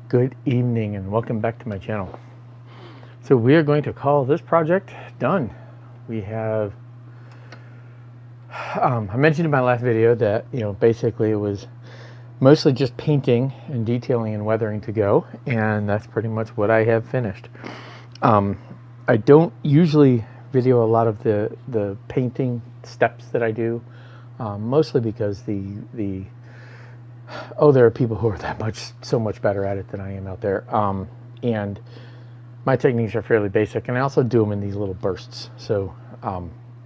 Good evening and welcome back to my channel. So we are going to call this project done. We have, I mentioned in my last video that, basically it was mostly just painting and detailing and weathering to go. And that's pretty much what I have finished. I don't usually video a lot of the painting steps that I do, mostly because there are people who are so much better at it than I am out there. And my techniques are fairly basic, and I also do them in these little bursts. So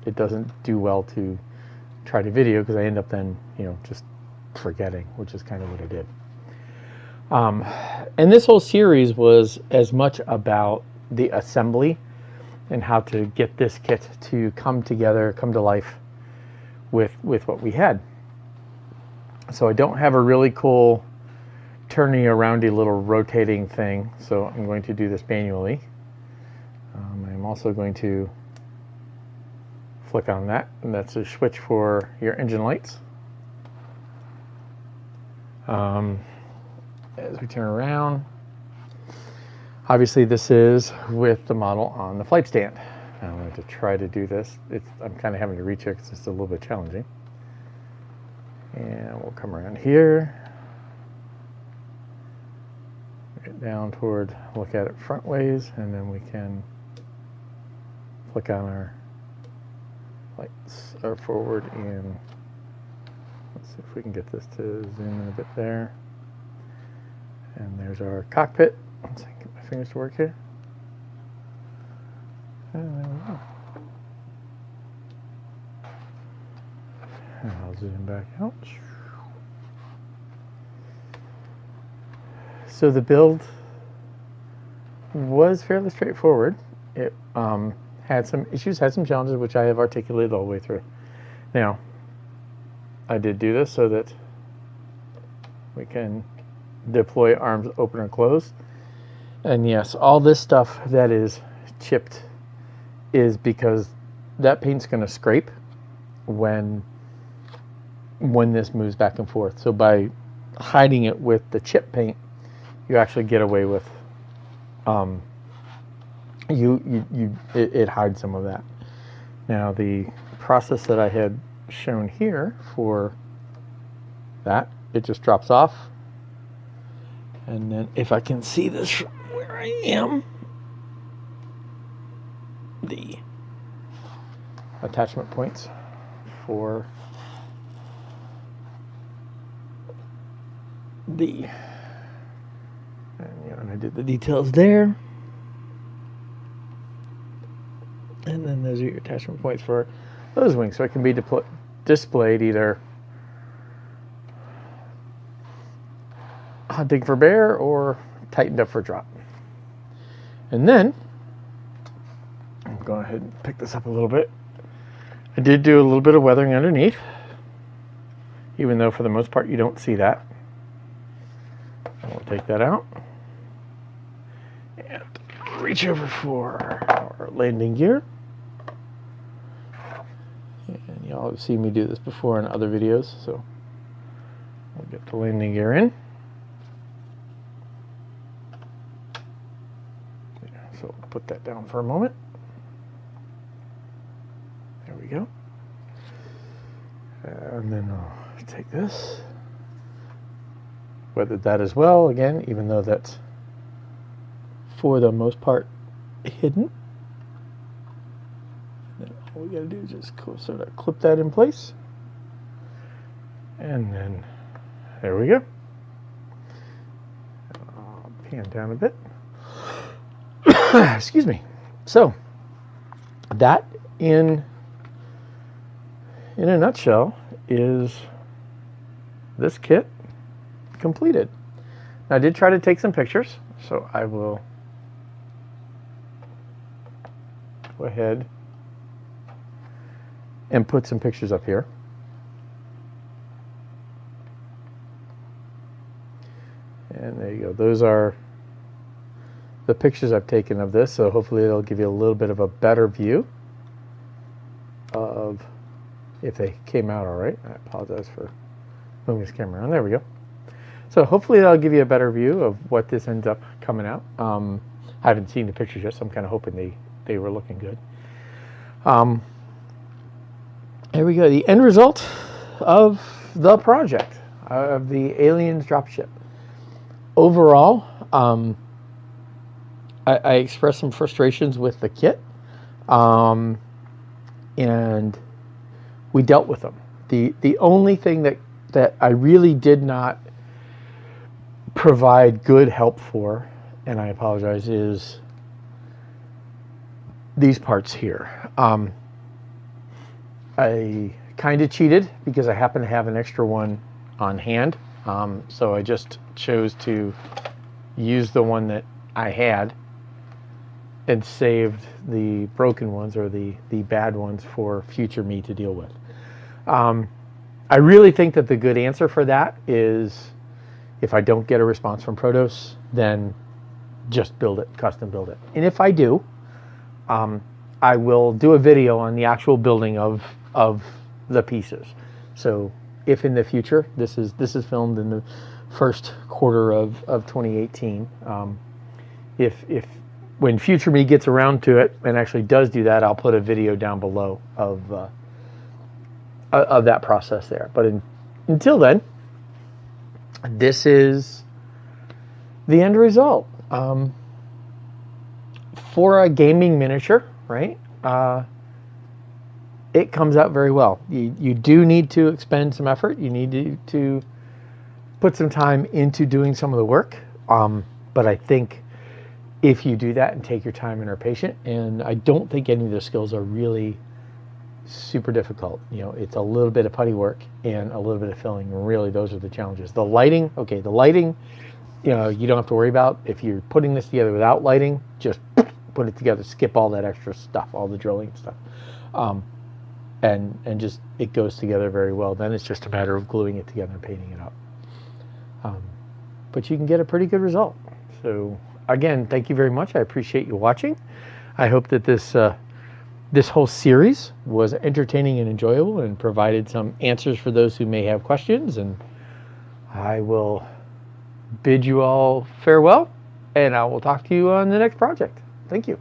it doesn't do well to try to video because I end up then, just forgetting, which is kind of what I did. And this whole series was as much about the assembly and how to get this kit to come together, come to life with what we had. So I don't have a really cool turning around a little rotating thing, so I'm going to do this manually. I'm also going to flick on that, and that's a switch for your engine lights. As we turn around, obviously this is with the model on the flight stand. I'm going to try to do this. I'm kind of having to reach it because it's a little bit challenging. And we'll come around here, get down toward, look at it front ways, and then we can flick on our lights are forward, and let's see if we can get this to zoom in a bit there. And there's our cockpit. Let's see, get my fingers to work here. And there we go. And I'll zoom back out. So the build was fairly straightforward. It had some issues, had some challenges, which I have articulated all the way through. Now, I did do this so that we can deploy arms open or close. And yes, all this stuff that is chipped is because that paint's going to scrape when this moves back and forth. So by hiding it with the chip paint, you actually get away with it hides some of that. Now the process that I had shown here for that, it just drops off, and then if I can see this from where I am, the attachment points for and I did the details there, and then those are your attachment points for those wings, so it can be displayed either hunting for bear or tightened up for drop. And then I'm going to go ahead and pick this up a little bit. I did do a little bit of weathering underneath, even though for the most part you don't see that. We'll take that out and reach over for our landing gear. And y'all have seen me do this before in other videos, so we'll get the landing gear in. So we'll put that down for a moment. There we go. And then I'll take this, weather that as well, again, even though that's for the most part hidden. And then all we gotta do is just sort of clip that in place, and then there we go. I'll pan down a bit. Excuse me. So that in a nutshell is this kit completed. Now, I did try to take some pictures, so I will go ahead and put some pictures up here. And there you go. Those are the pictures I've taken of this, so hopefully it'll give you a little bit of a better view of if they came out all right. I apologize for moving this camera around. There we go. So hopefully that'll give you a better view of what this ends up coming out. I haven't seen the pictures yet, so I'm kind of hoping they were looking good. Here we go. The end result of the project, of the Aliens Dropship. Overall, I expressed some frustrations with the kit, and we dealt with them. The only thing that I really did not provide good help for, and I apologize, is these parts here. I kind of cheated because I happen to have an extra one on hand, so I just chose to use the one that I had and saved the broken ones or the bad ones for future me to deal with. I really think that the good answer for that is, if I don't get a response from Prodos, then just build it, custom build it. And if I do, I will do a video on the actual building of the pieces. So if in the future, this is filmed in the first quarter of 2018, if when future me gets around to it and actually does do that, I'll put a video down below of that process there. But until then, this is the end result. For a gaming miniature, right? It comes out very well. You do need to expend some effort. You need to put some time into doing some of the work. But I think if you do that and take your time and are patient, and I don't think any of the skills are really super difficult. You know, it's a little bit of putty work and a little bit of filling. Really, those are the challenges. The lighting, okay, the lighting, you know, you don't have to worry about. If you're putting this together without lighting, just put it together, skip all that extra stuff, all the drilling stuff. And just, it goes together very well. Then it's just a matter of gluing it together and painting it up. But you can get a pretty good result. So again, thank you very much. I appreciate you watching. I hope that this whole series was entertaining and enjoyable and provided some answers for those who may have questions. And I will bid you all farewell, and I will talk to you on the next project. Thank you.